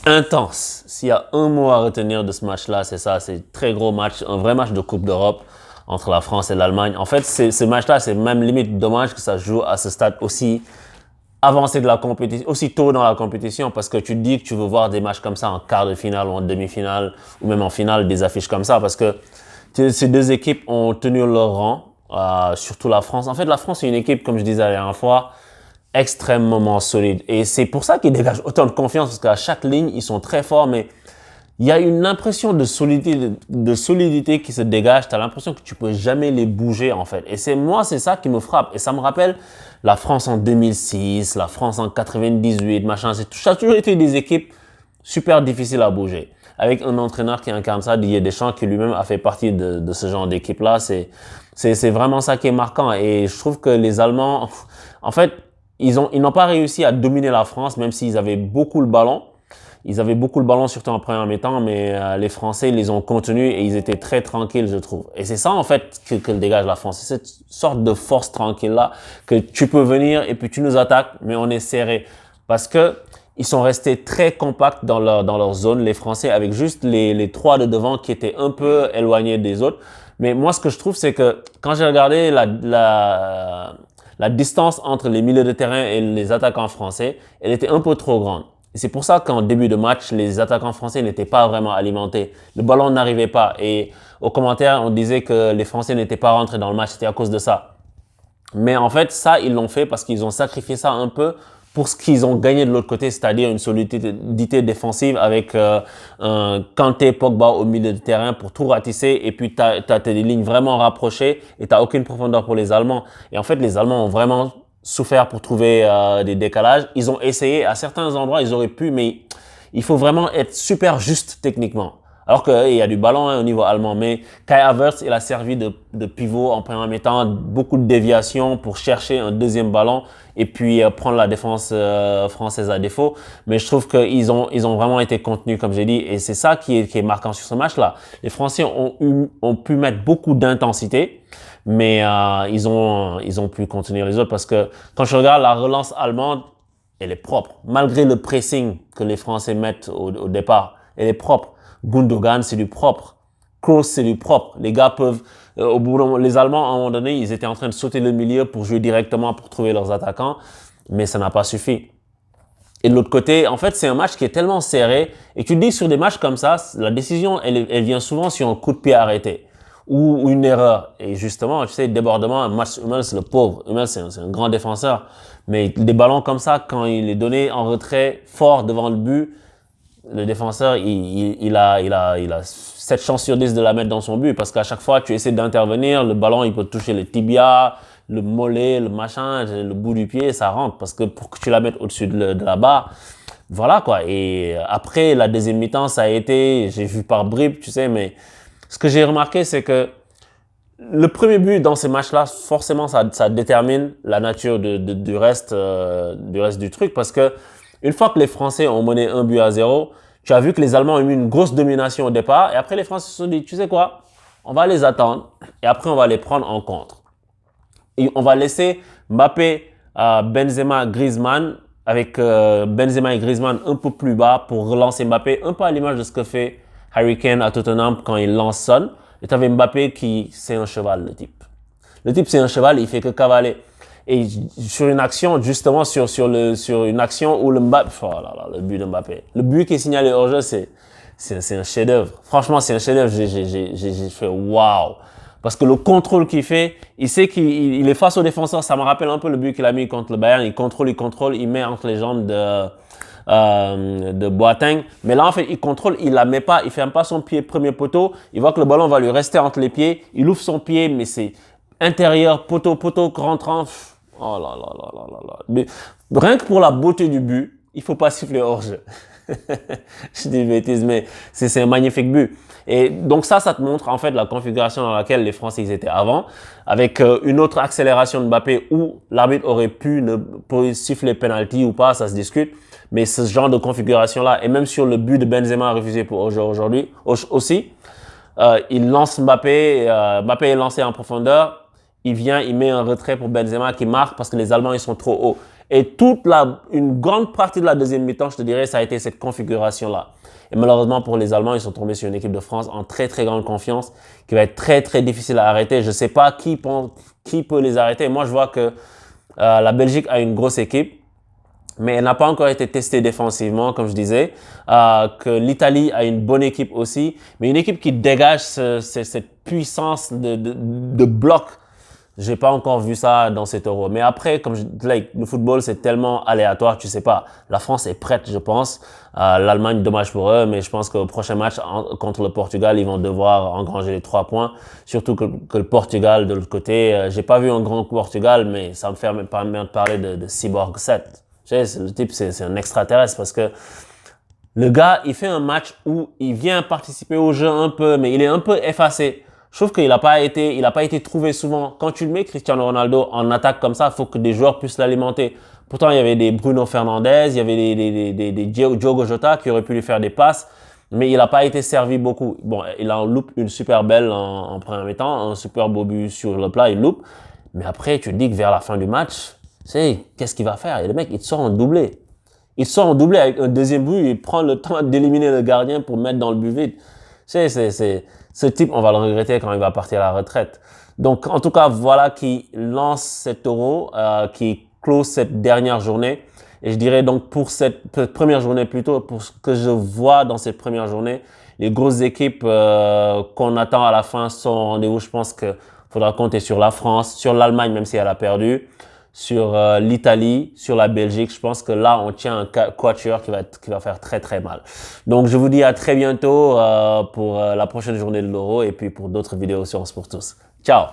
Intense. S'il y a un mot à retenir de ce match-là, c'est ça. C'est un très gros match, un vrai match de Coupe d'Europe entre la France et l'Allemagne. En fait, ce match-là, c'est même limite dommage que ça se joue à ce stade aussi avancé de la compétition, aussi tôt dans la compétition, parce que tu te dis que tu veux voir des matchs comme ça en quart de finale ou en demi-finale ou même en finale, des affiches comme ça, parce que ces deux équipes ont tenu leur rang, surtout la France. En fait, la France est une équipe, comme je disais la dernière fois, extrêmement solide. Et c'est pour ça qu'ils dégagent autant de confiance, parce qu'à chaque ligne, ils sont très forts, mais il y a une impression de solidité qui se dégage. Tu as l'impression que tu peux jamais les bouger, en fait. Et c'est ça qui me frappe. Et ça me rappelle la France en 2006, la France en 98, machin. Ça a toujours été des équipes super difficiles à bouger. Avec un entraîneur qui incarne ça, Didier Deschamps, qui lui-même a fait partie de ce genre d'équipe-là. C'est vraiment ça qui est marquant. Et je trouve que les Allemands, en fait, ils n'ont pas réussi à dominer la France, même s'ils avaient beaucoup le ballon. Ils avaient beaucoup le ballon, surtout en première mi-temps, mais les Français, ils les ont contenus et ils étaient très tranquilles, je trouve. Et c'est ça, en fait, que dégage la France. C'est cette sorte de force tranquille-là que tu peux venir et puis tu nous attaques, mais on est serré. Parce que ils sont restés très compacts dans leur zone, les Français, avec juste les trois de devant qui étaient un peu éloignés des autres. Mais moi, ce que je trouve, c'est que quand j'ai regardé la distance entre les milieux de terrain et les attaquants français, elle était un peu trop grande. Et c'est pour ça qu'en début de match, les attaquants français n'étaient pas vraiment alimentés. Le ballon n'arrivait pas. Et aux commentaires, on disait que les Français n'étaient pas rentrés dans le match. C'était à cause de ça. Mais en fait, ça, ils l'ont fait parce qu'ils ont sacrifié ça un peu pour ce qu'ils ont gagné de l'autre côté, c'est-à-dire une solidité défensive avec un Kanté, Pogba au milieu de terrain pour tout ratisser. Et puis, t'as des lignes vraiment rapprochées et t'as aucune profondeur pour les Allemands. Et en fait, les Allemands ont vraiment souffert pour trouver des décalages. Ils ont essayé, à certains endroits, ils auraient pu, mais il faut vraiment être super juste techniquement. Alors qu'il y a du ballon au niveau allemand, mais Kai Havertz, il a servi de pivot en première mi-temps, beaucoup de déviations pour chercher un deuxième ballon et puis prendre la défense française à défaut. Mais je trouve qu'ils ont vraiment été contenus, comme j'ai dit, et c'est ça qui est marquant sur ce match-là. Les Français ont pu mettre beaucoup d'intensité, mais ils ont pu contenir les autres parce que quand je regarde la relance allemande, elle est propre. Malgré le pressing que les Français mettent au départ, elle est propre. Gundogan, c'est du propre. Kroos, c'est du propre. Les gars peuvent, au bout les Allemands, à un moment donné, ils étaient en train de sauter le milieu pour jouer directement, pour trouver leurs attaquants, mais ça n'a pas suffi. Et de l'autre côté, en fait, c'est un match qui est tellement serré. Et tu te dis, sur des matchs comme ça, la décision, elle vient souvent sur un coup de pied arrêté ou une erreur. Et justement, tu sais, débordement, Mats Hummels, le pauvre, Hummels, c'est un grand défenseur. Mais des ballons comme ça, quand il est donné en retrait fort devant le but, le défenseur, il a 7 chances sur 10 de la mettre dans son but parce qu'à chaque fois, tu essaies d'intervenir, le ballon, il peut toucher le tibia, le mollet, le machin, le bout du pied, ça rentre parce que pour que tu la mettes au-dessus de la barre, voilà quoi. Et après, la deuxième mi-temps, ça a été, j'ai vu par bribes, tu sais, mais ce que j'ai remarqué, c'est que le premier but dans ces matchs-là, forcément, ça détermine la nature du reste du truc parce que une fois que les Français ont mené 1-0, tu as vu que les Allemands ont eu une grosse domination au départ et après les Français se sont dit, tu sais quoi, on va les attendre et après on va les prendre en contre. Et on va laisser Mbappé, Benzema, Griezmann avec Benzema et Griezmann un peu plus bas pour relancer Mbappé, un peu à l'image de ce que fait Harry Kane à Tottenham quand il lance Son. Et tu avais Mbappé qui, c'est un cheval, le type. Le type, c'est un cheval, il fait que cavaler. Et sur une action, justement, sur une action où le Mbappé, oh là là, le but de Mbappé. Le but qui est signalé hors jeu, c'est un chef-d'œuvre. Franchement, c'est un chef-d'œuvre. J'ai fait waouh. Parce que le contrôle qu'il fait, il sait qu'il est face au défenseur. Ça me rappelle un peu le but qu'il a mis contre le Bayern. Il contrôle, il met entre les jambes de Boateng. Mais là, en fait, il contrôle, il la met pas, il ferme pas son pied premier poteau. Il voit que le ballon va lui rester entre les pieds. Il ouvre son pied, mais c'est intérieur, poteau, rentrant. Oh là là là là là là. Mais rien que pour la beauté du but, il faut pas siffler hors jeu. Je dis une bêtise, mais c'est un magnifique but. Et donc ça te montre en fait la configuration dans laquelle les Français ils étaient avant, avec une autre accélération de Mbappé où l'arbitre aurait pu siffler penalty ou pas, ça se discute. Mais ce genre de configuration-là, et même sur le but de Benzema refusé pour aujourd'hui aussi, il lance Mbappé, Mbappé est lancé en profondeur, il vient, il met un retrait pour Benzema qui marque parce que les Allemands ils sont trop hauts. Et une grande partie de la deuxième mi-temps, je te dirais, ça a été cette configuration-là. Et malheureusement pour les Allemands, ils sont tombés sur une équipe de France en très très grande confiance, qui va être très très difficile à arrêter. Je ne sais pas qui peut les arrêter. Moi, je vois que la Belgique a une grosse équipe, mais elle n'a pas encore été testée défensivement, comme je disais. Que l'Italie a une bonne équipe aussi, mais une équipe qui dégage cette puissance de bloc. J'ai pas encore vu ça dans cet Euro. Mais après, le football, c'est tellement aléatoire, tu sais pas. La France est prête, je pense. L'Allemagne, dommage pour eux, mais je pense qu'au prochain match contre le Portugal, ils vont devoir engranger les 3 points. Surtout que le Portugal, de l'autre côté, j'ai pas vu un grand Portugal, mais ça me fait pas même parler de Cyborg 7. Tu sais, le type, c'est un extraterrestre parce que le gars, il fait un match où il vient participer au jeu un peu, mais il est un peu effacé. Je trouve qu'il n'a pas été trouvé souvent. Quand tu le mets, Cristiano Ronaldo, en attaque comme ça, il faut que des joueurs puissent l'alimenter. Pourtant, il y avait des Bruno Fernandes, il y avait des Diogo Jota qui auraient pu lui faire des passes, mais il n'a pas été servi beaucoup. Bon, il en loupe une super belle en premier mi-temps, un super beau but sur le plat, il loupe. Mais après, tu te dis que vers la fin du match, qu'est-ce qu'il va faire? Et le mec, il te sort en doublé. Il sort en doublé avec un deuxième but, il prend le temps d'éliminer le gardien pour mettre dans le but vide. Ce type, on va le regretter quand il va partir à la retraite. Donc, en tout cas, voilà qui lance cet Euro, qui close cette dernière journée. Et je dirais donc pour cette première journée plutôt, pour ce que je vois dans cette première journée, les grosses équipes qu'on attend à la fin sont au rendez-vous. Je pense qu'il faudra compter sur la France, sur l'Allemagne, même si elle a perdu, sur l'Italie, sur la Belgique. Je pense que là, on tient un quatuor qui va faire très très mal. Donc, je vous dis à très bientôt pour la prochaine journée de l'Euro et puis pour d'autres vidéos sur On pour tous. Ciao!